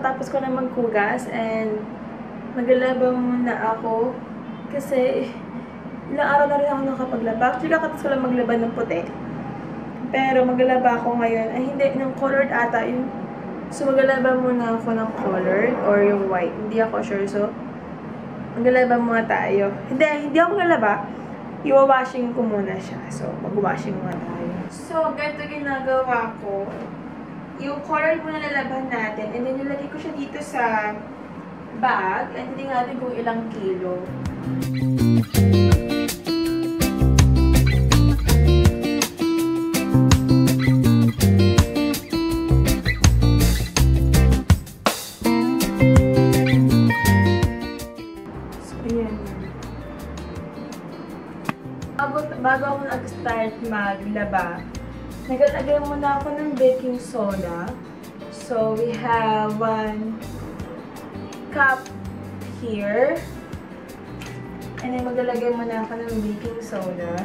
kakatapos ko na maghugas and maglalaba muna ako kasi ilang araw na rin ako nakapaglaba. Actually, kakatapos ko lang maglaba ng puti. Pero maglalaba ako ngayon. Ay, hindi. Ng colored ata yun. So, maglalaba muna ako ng colored or yung white. Hindi ako sure. So, maglalaba muna tayo. Hindi ako maglalaba. Iwa-washing ko muna siya. So, mag-washing muna tayo. So, ganito ginagawa ko. Yung colored muna lalaban natin. And then, nilagay ko siya dito sa bag. And hindi natin kung ilang kilo. Bago ako nag-start maglaba, naglalagay muna ako ng baking soda. So, we have 1 cup here. And then, maglalagay muna ako ng baking soda.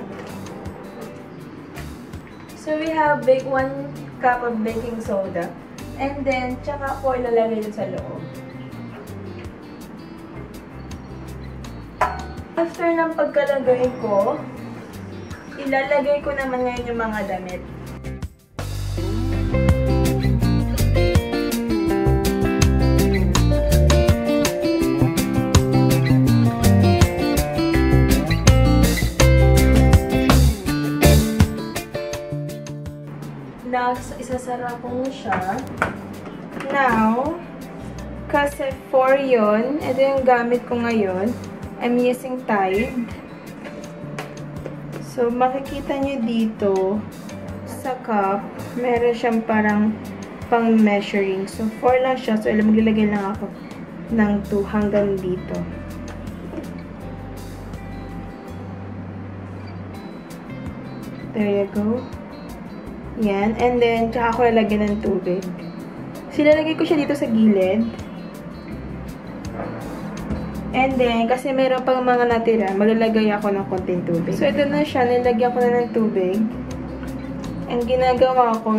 So, we have 1 cup of baking soda. And then, tsaka ko ilalagay dun sa loob. After ng pagkalagay ko, ilalagay ko naman ngayon yung mga damit. Now, isasara ko siya. Now, kasi 4 yun, ito yung gamit ko ngayon. I'm using Tide. So, makikita nyo dito sa cup, meron siyang parang pang-measuring. So, 4 lang siya. So, maglalagay lang ako ng 2 hanggang dito. There you go. Yan. And then, tsaka ako lalagyan ng tubig. So, lalagay ko siya dito sa gilid. And then, kasi meron pang mga natira, maglalagay ako ng konting tubig. So, ito na siya. Nilagyan ko na ng tubig. And ginagawa ko,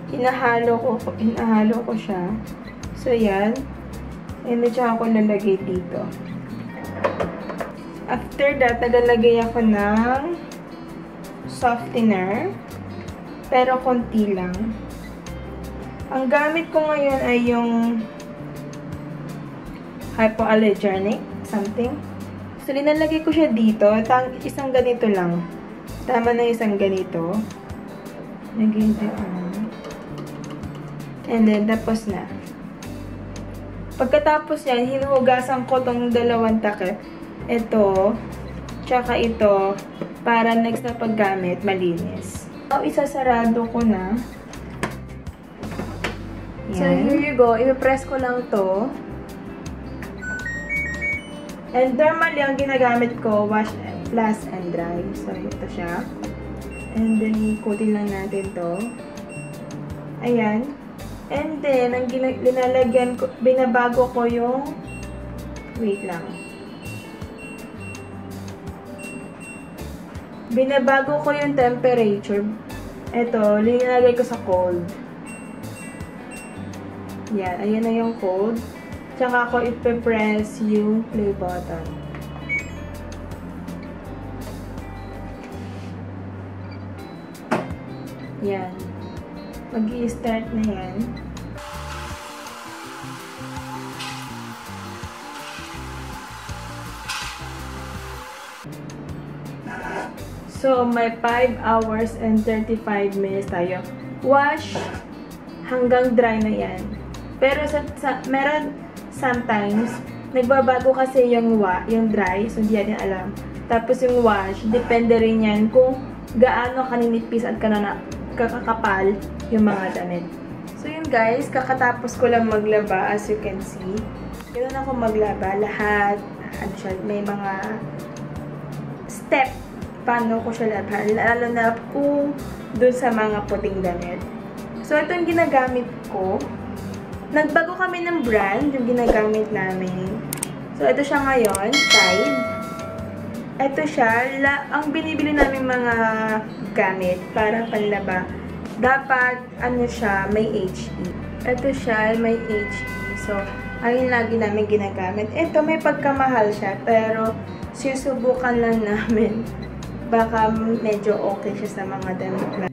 hinahalo ko siya. So, yan. And then, tsaka ako lalagay dito. After that, naglalagay ako ng softener. Pero, konti lang. Ang gamit ko ngayon ay yung hypoallergenic, something. So, linalagay ko siya dito. Isang ganito lang. Tama na isang ganito. Lagay dito. And then, tapos na. Pagkatapos yan, hinuhugasan ko tong 2 takip. Ito, tsaka ito, para next na paggamit, malinis. So, isasarado ko na. Yan. So, here you go. I-press ko lang to. And normally, ang ginagamit ko, wash, plus, and dry. So, ito siya. And then, ikutin lang natin to. Ayan. And then, ang linalagyan ko, binabago ko yung, wait lang. Binabago ko yung temperature. Ito, linalagay ko sa cold. Yan, ayan na yung cold. Tsaka ako ipe-press yung play button. Yan. Mag-i-start na yan. So, may 5 hours and 35 minutes tayo. Wash hanggang dry na yan. Pero meron sometimes, nagbabago kasi yung dry, so hindi natin alam. Tapos yung wash, depende rin yan kung gaano kaninipis at kakakapal yung mga damit. So yun guys, kakatapos ko lang maglaba, as you can see. Ganun ako maglaba, lahat, may mga step paano ko siya laban, lalo na kung dun sa mga puting damit. So ito yung ginagamit ko. Nagbago kami ng brand, yung ginagamit namin. So, ito siya ngayon, Tide. Ito siya, ang binibili namin mga gamit para panlaba. Dapat, ano siya, may HE. Ito siya, may HE. So, ayun lagi namin ginagamit. Ito, may pagkamahal siya, pero susubukan lang namin. Baka medyo okay siya sa mga damit